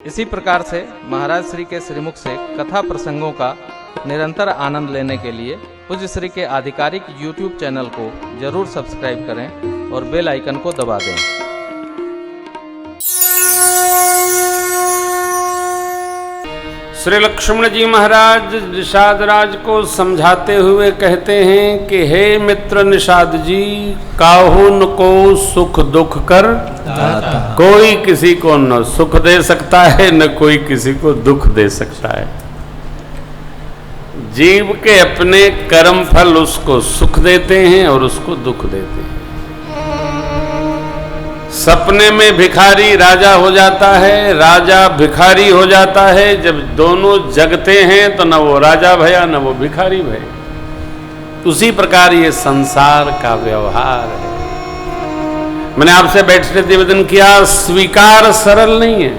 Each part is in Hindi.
इसी प्रकार से महाराज श्री के श्रीमुख से कथा प्रसंगों का निरंतर आनंद लेने के लिए पूज्य श्री के आधिकारिक YouTube चैनल को जरूर सब्सक्राइब करें और बेल आइकन को दबा दें। श्री लक्ष्मण जी महाराज निषाद राज को समझाते हुए कहते हैं कि हे मित्र निषाद जी, काहू न को सुख दुख कर दाता। कोई किसी को न सुख दे सकता है न कोई किसी को दुख दे सकता है। जीव के अपने कर्म फल उसको सुख देते हैं और उसको दुख देते हैं। सपने में भिखारी राजा हो जाता है, राजा भिखारी हो जाता है। जब दोनों जगते हैं तो न वो राजा भया न वो भिखारी भय। उसी प्रकार ये संसार का व्यवहार है। मैंने आपसे बैठते निवेदन किया, स्वीकार सरल नहीं है,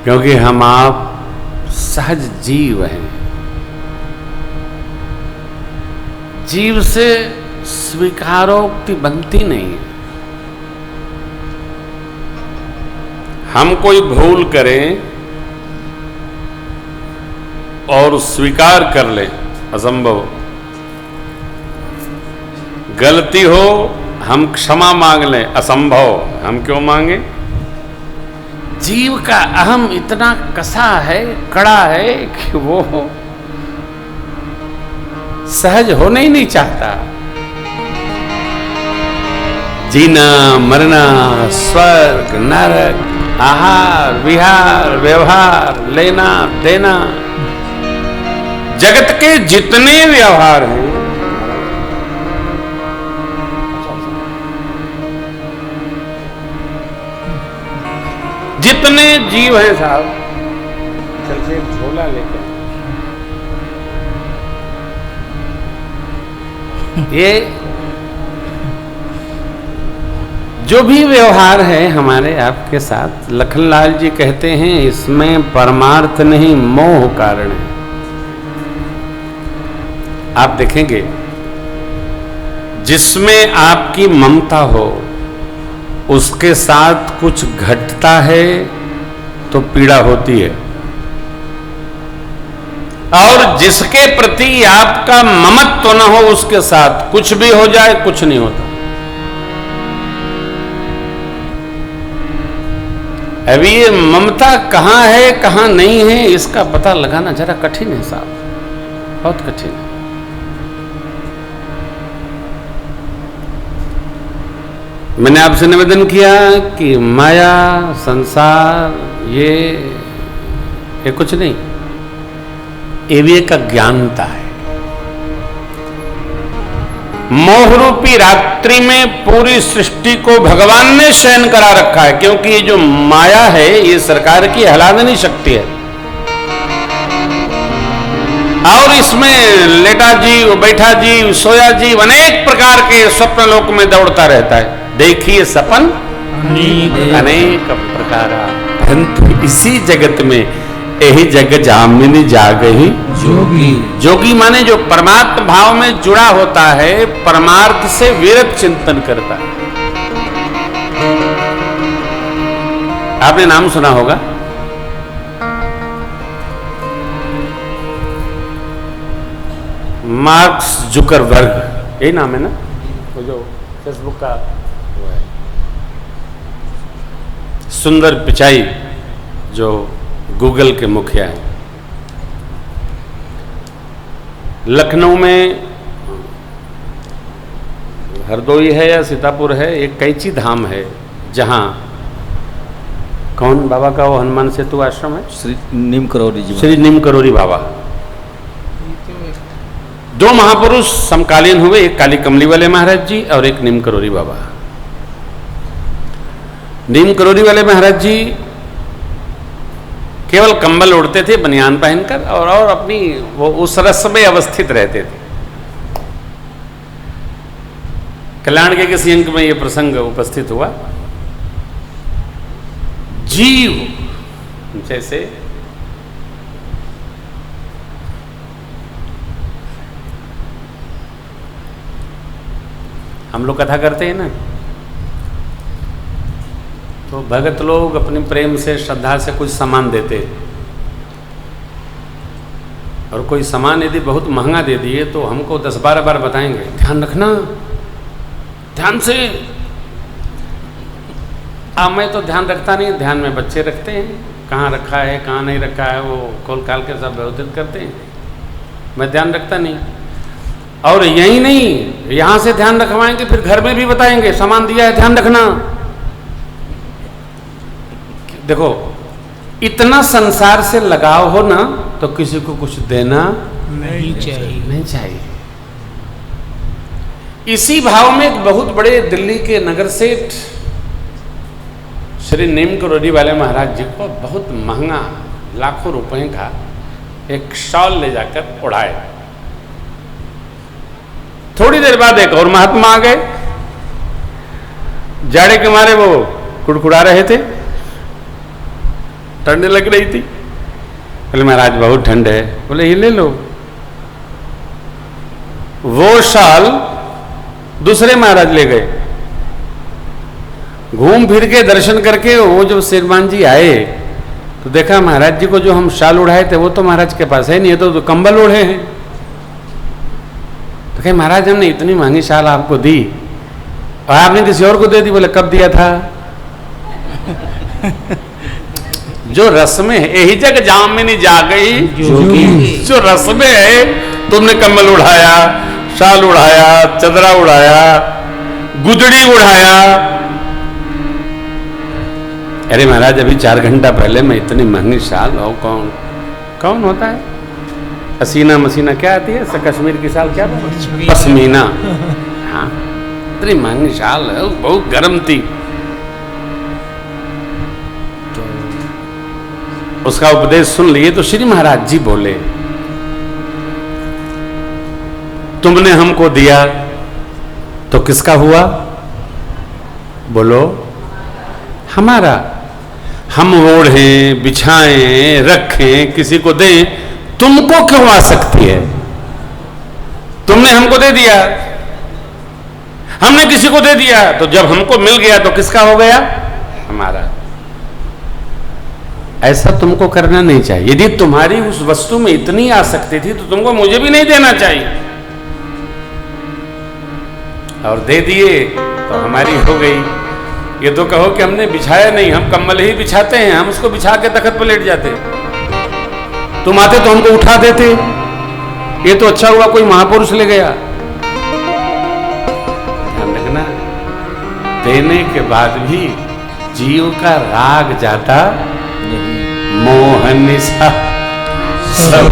क्योंकि हम आप सहज जीव हैं। जीव से स्वीकारोक्ति बनती नहीं है। हम कोई भूल करें और स्वीकार कर लें, असंभव। गलती हो हम क्षमा मांग लें, असंभव। हम क्यों मांगे? जीव का अहम इतना कसा है, कड़ा है कि वो सहज होना ही नहीं चाहता। जीना मरना, स्वर्ग नरक, आहार विहार व्यवहार, लेना देना, जगत के जितने व्यवहार हैं जितने जीव हैं साहब, चल से एक झोला लेकर ये जो भी व्यवहार है हमारे आपके साथ, लखनलाल जी कहते हैं इसमें परमार्थ नहीं मोह कारण है। आप देखेंगे जिसमें आपकी ममता हो उसके साथ कुछ घटता है तो पीड़ा होती है, और जिसके प्रति आपका ममत्व न हो उसके साथ कुछ भी हो जाए कुछ नहीं होता। अभी ये ममता कहाँ है कहाँ नहीं है इसका पता लगाना जरा कठिन है साहब, बहुत कठिन है। मैंने आपसे निवेदन किया कि माया संसार ये कुछ नहीं, ये भी एक अज्ञानता है। मोहरूपी रात्रि में पूरी सृष्टि को भगवान ने शयन करा रखा है, क्योंकि ये जो माया है ये सरकार की हिलादनी शक्ति है। और इसमें लेटा जीव, बैठा जीव, सोया जीव अनेक प्रकार के स्वप्न लोक में दौड़ता रहता है। देखिए सपन अनेक प्रकार, परंतु इसी जगत में यही जग जामिनी जागही जोगी। जोगी माने जो परमात्म भाव में जुड़ा होता है, परमार्थ से विरत चिंतन करता है। आपने नाम सुना होगा, मार्क्स जुकरबर्ग, यही नाम है ना, वो जो फेसबुक का वो है, सुंदर पिचाई जो गूगल के मुखिया हैं। लखनऊ में हरदोई है या सीतापुर है, एक कैची धाम है जहां कौन बाबा का वो हनुमान सेतु आश्रम है, श्री नीम करोरी जी, श्री नीम करोरी बाबा। दो महापुरुष समकालीन हुए, एक काली कमली वाले महाराज जी और एक नीम करोरी बाबा। नीम करोरी वाले महाराज जी केवल कंबल ओढ़ते थे बनियान पहनकर, और अपनी वो उस रस में अवस्थित रहते थे। कल्याण के किसी अंक में यह प्रसंग उपस्थित हुआ। जीव जैसे हम लोग कथा करते हैं ना, तो भगत लोग अपने प्रेम से श्रद्धा से कुछ सामान देते, और कोई सामान यदि बहुत महंगा दे दिए तो हमको 10-12 बार बताएंगे, ध्यान रखना, ध्यान से। मैं तो ध्यान रखता नहीं, ध्यान में बच्चे रखते हैं, कहाँ रखा है कहाँ नहीं रखा है वो खोल काल के सब व्यवस्थित करते हैं, मैं ध्यान रखता नहीं। और यही नहीं, यहाँ से ध्यान रखवाएंगे फिर घर में भी बताएंगे, सामान दिया है ध्यान रखना। देखो इतना संसार से लगाव हो ना तो किसी को कुछ देना नहीं चाहिए। इसी भाव में एक बहुत बड़े दिल्ली के नगर सेठ श्री नीम करोड़ी वाले महाराज जी को बहुत महंगा लाखों रुपए का एक शॉल ले जाकर उड़ाए। थोड़ी देर बाद एक और महात्मा आ गए, जाड़े के मारे वो कुड़कुड़ा रहे थे, ठंड लग रही थी। बोले महाराज बहुत ठंड है, बोले ये ले लो। वो शाल दूसरे महाराज ले गए, घूम फिर के दर्शन करके वो जब शेरमान जी आए तो देखा महाराज जी को जो हम शाल उड़ाए थे वो तो महाराज के पास है नहीं, है तो कंबल ओढ़े हैं। तो कहे महाराज हमने इतनी महंगी शाल आपको दी और आपने किसी और को दे दी। बोले कब दिया था? जो रस्में है यही जग जामिनी जा गई जो रस्में है, तुमने कंबल उड़ाया, शाल उड़ाया, चदरा उड़ाया, गुदड़ी उड़ाया। अरे महाराज अभी 4 घंटा पहले मैं इतनी महंगी शाल, और कौन होता है? हसीना मसीना क्या आती है, कश्मीर की शाल क्या? पश्मीना। हाँ इतनी महंगी शाल है, बहुत गर्म थी। उसका उपदेश सुन लिए तो श्री महाराज जी बोले, तुमने हमको दिया तो किसका हुआ? बोलो हमारा। हम ओढ़ें, बिछाएं, रखें, किसी को दें, तुमको क्यों आ सकती है? तुमने हमको दे दिया, हमने किसी को दे दिया, तो जब हमको मिल गया तो किसका हो गया? हमारा। ऐसा तुमको करना नहीं चाहिए। यदि तुम्हारी उस वस्तु में इतनी आसक्ति थी तो तुमको मुझे भी नहीं देना चाहिए। और दे दिए तो हमारी हो गई। ये तो कहो कि हमने बिछाया नहीं, हम कंबल ही बिछाते हैं, हम उसको बिछा के तख्त पर लेट जाते। तुम आते तो हमको उठा देते। ये तो अच्छा हुआ कोई महापुरुष ले गया। ध्यान रखना, देने के बाद भी जीव का राग जाता नहीं। मोहनिसा सब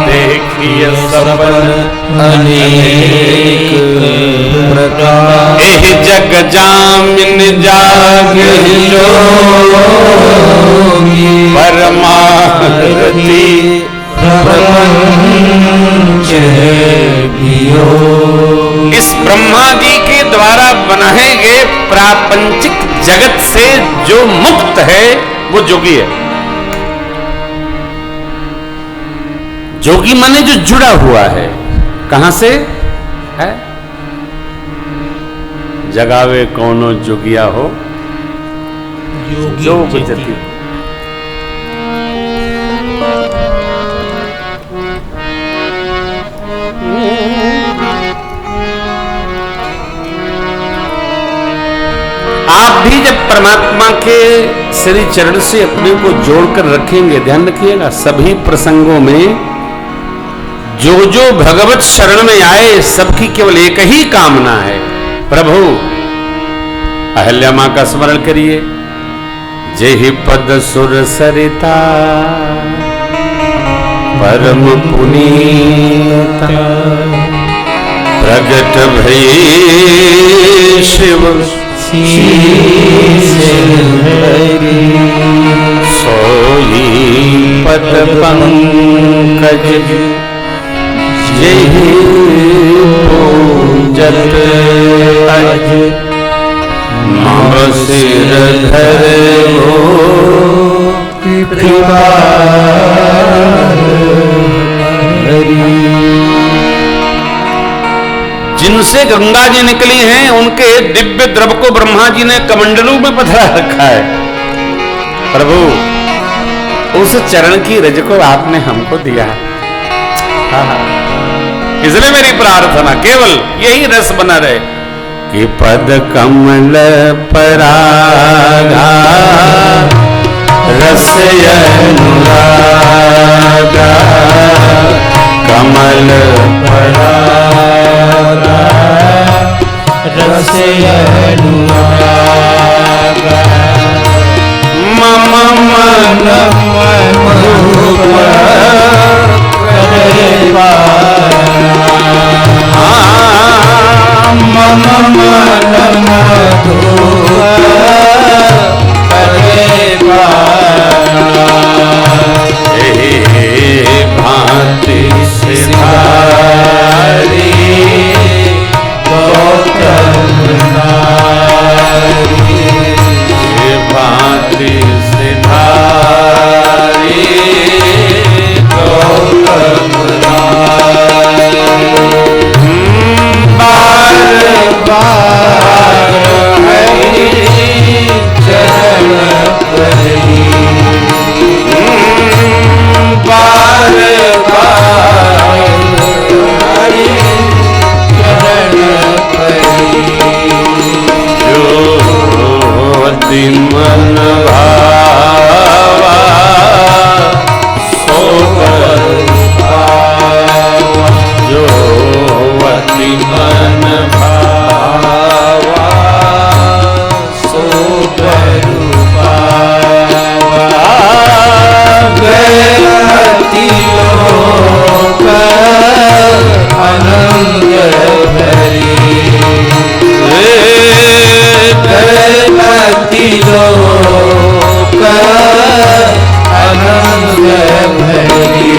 देखिए सपन अनेक प्रकार, एह जग जामिन जागे जोगी, परमारती प्रपंच भियो। इस ब्रह्मा जी के द्वारा बनाए गए प्रापंचिक जगत से जो मुक्त है वो जोगी है। जोगी माने जो जुड़ा हुआ है। कहां से है? जगावे कौनो जोगिया हो जोग जति। आप भी जब परमात्मा के श्री चरण से अपने को जोड़कर रखेंगे, ध्यान रखिएगा, सभी प्रसंगों में जो जो भगवत शरण में आए सबकी केवल एक ही कामना है, प्रभु अहल्या मां का स्मरण करिए। जेहि पद सुर सरिता परम पुनीता, प्रगट भई शिव सोई पद पंकज, जेहि पूजत अज मम सिर धरे हो कृपा हरि। जिनसे गंगा जी निकली हैं उनके दिव्य द्रव को ब्रह्मा जी ने कमंडलू में पधरा रखा है। प्रभु उस चरण की रज को आपने हमको दिया है। इसलिए मेरी प्रार्थना केवल यही रस बना रहे कि पद कमल परागा रस अनुरागा कमल परागा रस अनुरागा मम मन मधुप करे मम मन मधुप करे भांति सिधारी गौतम नारी भांति सिधारी गौतम नारी बार बार हरि चरण परी बार बार हरि चरण परी ज्योति मन भावा सो ज्योति मन भावा सो गति लोक अनंग भरी गति लोक अनंग भरी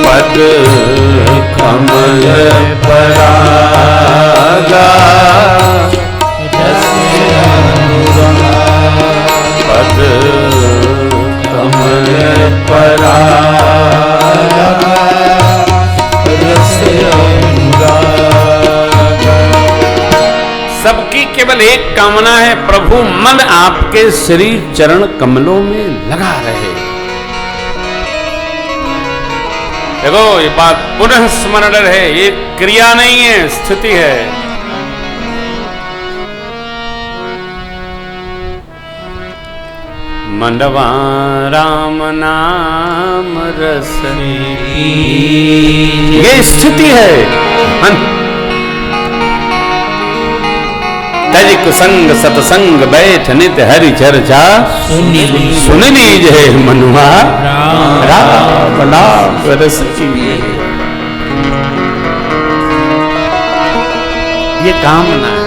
पद कमल परागा रस अनुरागा पद कमल परागा रस अनुरागा। सबकी केवल एक कामना है, प्रभु मन आपके श्री चरण कमलों में लगा रहे। देखो ये बात पुनः स्मरण रहे, ये क्रिया नहीं है, स्थिति है। मंडवा राम नाम रसनी, ये स्थिति है। तज कुसंग सतसंग बैठ नित हरि चर्चा सुन लीज है मनुआ राम नाम रस की। ये कामना है।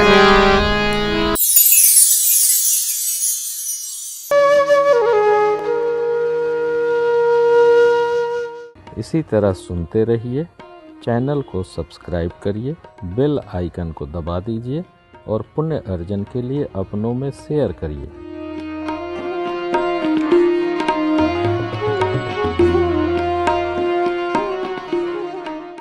इसी तरह सुनते रहिए, चैनल को सब्सक्राइब करिए, बेल आइकन को दबा दीजिए और पुण्य अर्जन के लिए अपनों में शेयर करिए।